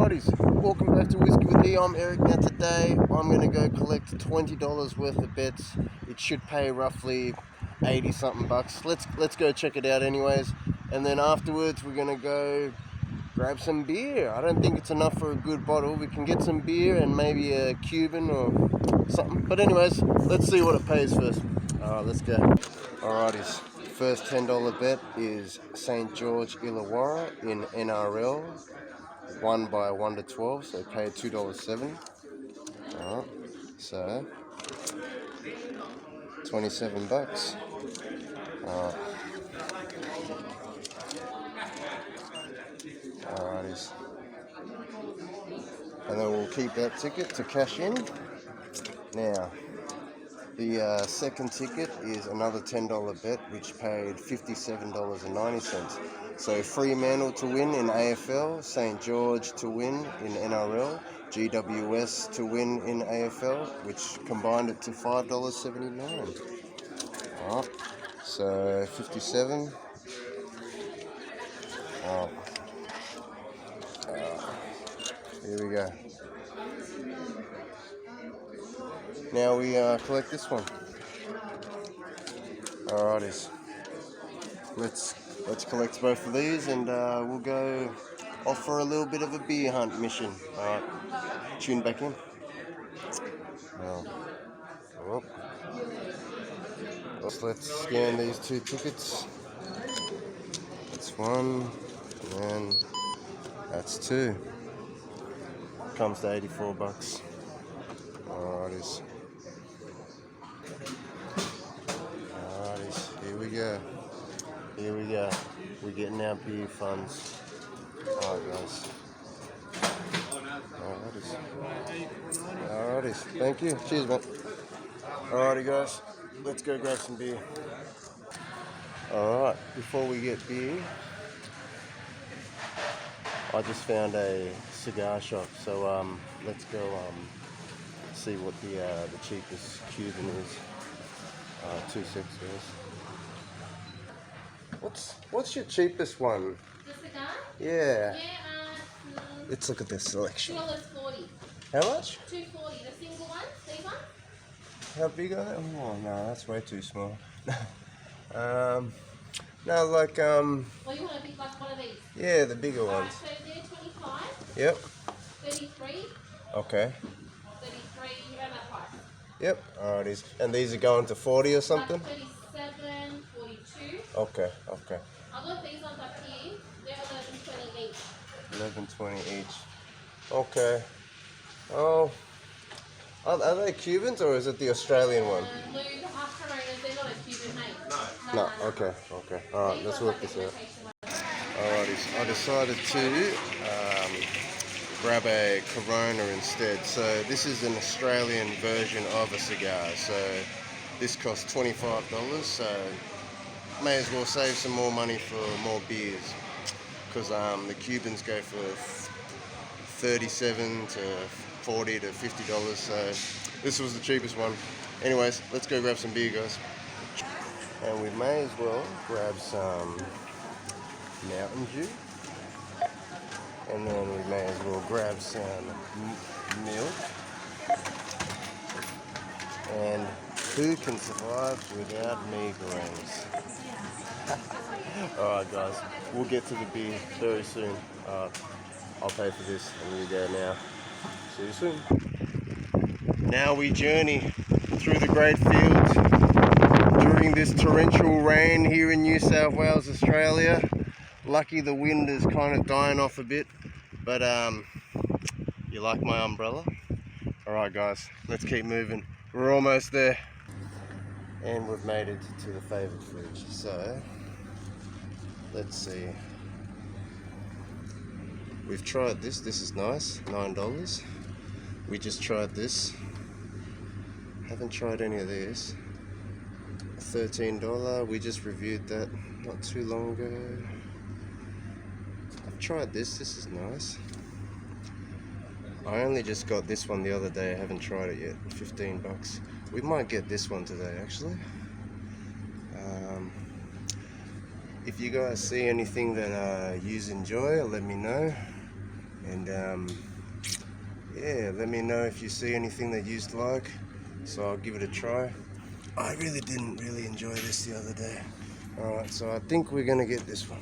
Alrighties, welcome back to Whiskey with E. I'm Eric. Now today I'm going to go collect $20 worth of bets. It should pay roughly 80 something bucks. Let's go check it out anyways. And then afterwards we're going to go grab some beer. I don't think it's enough for a good bottle. We can get some beer and maybe a Cuban or something. But anyways, let's see what it pays first. Alright, let's go. Alrighties, first $10 bet is St. George Illawarra in NRL. Won by 1 to 12, so paid $2.70. Alright, so 27 bucks. Alright. Alrighties. And then we'll keep that ticket to cash in. Now, the second ticket is another $10 bet, which paid $57.90. So Fremantle to win in AFL, St. George to win in NRL, GWS to win in AFL, which combined it to $5.79. Alright, so 57. Oh. Here we go. Now we collect this one. Alrighties. Let's collect both of these and we'll go off for a little bit of a beer hunt mission. Alright. Tune back in. Oh. Let's scan these two tickets. That's one, and then that's two. Comes to 84 bucks. Alrighties. Alrighties, here we go. Here we go. We're getting our beer funds. Alright guys. Alrighties. Thank you. Cheers, mate. Alrighty guys. Let's go grab some beer. Alright, before we get beer, I just found a cigar shop, so let's go see what the cheapest Cuban is. 2 6 guys. What's your cheapest one? The cigar? Yeah. Let's look at this selection. $2.40. How much? $2.40. The single ones, these ones? How big are they? Oh no, that's way too small. No, like Well, you want a big, like one of these? Yeah, the bigger ones. So they're 25. Yep. 33. Okay. 33, around that price. Yep. Alrighties. And these are going to 40 or something? 37, 42. Okay. I've got these ones up here. They're 11.20 each. 11.20 each. Okay. Oh. Are they Cubans or is it the Australian one? Blue, the half Coronas, they're not a Cuban, mate. No. Okay. Alright, let's work this out. Alrighties. I decided to grab a Corona instead. So this is an Australian version of a cigar. So this costs $25. So may as well save some more money for more beers, because the Cubans go for 37 to 40 to $50. So this was the cheapest one. Anyways, let's go grab some beer, guys. And we may as well grab some Mountain Dew. And then we may as well grab some milk. And who can survive without migraines? Alright guys, we'll get to the beer very soon. I'll pay for this and you go now. See you soon. Now we journey through the great fields during this torrential rain here in New South Wales, Australia. Lucky the wind is kind of dying off a bit, but you like my umbrella? Alright guys, let's keep moving. We're almost there. And we've made it to the favourite fridge. So, let's see. We've tried this is nice, $9. We just tried this. Haven't tried any of this. $13, we just reviewed that not too long ago. I've tried this is nice. I only just got this one the other day, I haven't tried it yet, 15 bucks. We might get this one today actually. If you guys see anything that you enjoy, let me know. And yeah, let me know if you see anything that you'd like, so I'll give it a try. I really didn't really enjoy this the other day. Alright, so I think we're gonna get this one.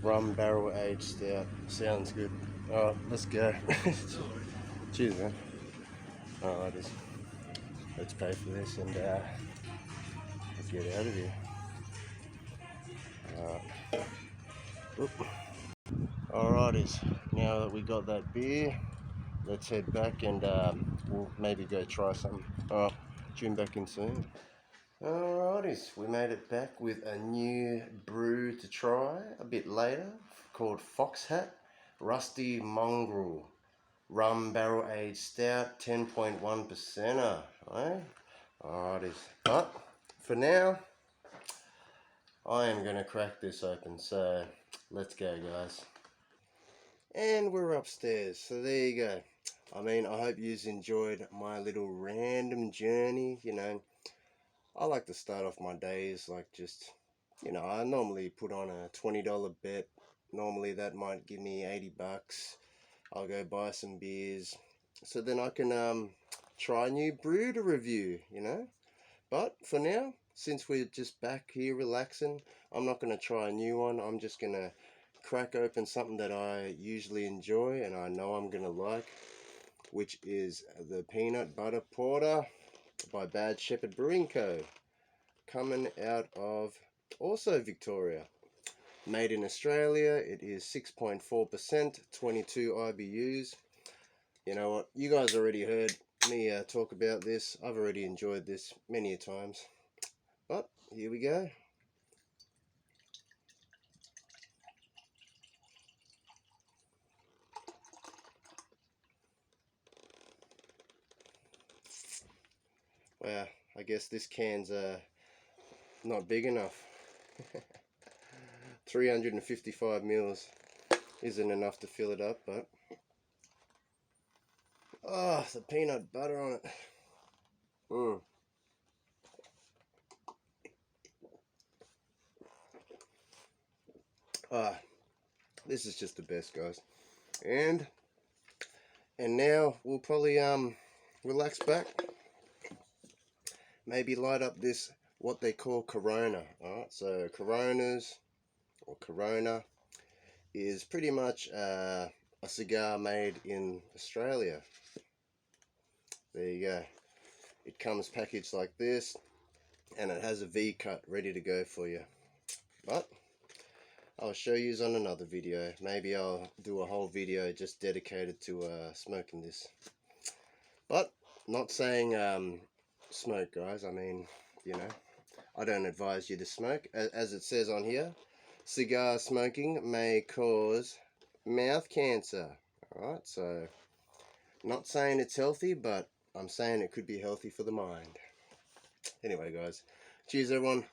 Rum barrel aged stout. Sounds good. Alright, let's go. Cheers, man. Alright, let's pay for this and let's get out of here. Alrighties, now that we got that beer, let's head back and we'll maybe go try some. Alright, tune back in soon. Alrighties, we made it back with a new brew to try a bit later, called Fox Hat Rusty Mongrel Rum Barrel Aged Stout, 10.1%er, eh? Alrighties, but for now, I am going to crack this open, so let's go, guys. And we're upstairs, so there you go. I mean, I hope you enjoyed my little random journey. You know, I like to start off my days like just, I normally put on a $20 bet. Normally that might give me 80 bucks. I'll go buy some beers, so then I can try a new brew to review, But for now, since we're just back here relaxing, I'm not going to try a new one. I'm just going to crack open something that I usually enjoy and I know I'm going to like, which is the Peanut Butter Porter by Bad Shepherd Brewing Co. Coming out of also Victoria. Made in Australia. It is 6.4%, 22 IBUs. You know what? You guys already heard me talk about this. I've already enjoyed this many a times. But here we go. Wow, I guess this can's not big enough. 355 mils isn't enough to fill it up, but oh, the peanut butter on it. Ah, this is just the best, guys. And now we'll probably relax back, maybe light up this what they call Corona. Alright, so Coronas or Corona is pretty much a cigar made in Australia. There you go. It comes packaged like this, and it has a V cut ready to go for you. But I'll show you on another video. Maybe I'll do a whole video just dedicated to smoking this. But not saying smoke, guys. I mean, I don't advise you to smoke. As it says on here, cigar smoking may cause mouth cancer. Alright, so not saying it's healthy, but I'm saying it could be healthy for the mind. Anyway, guys, cheers everyone.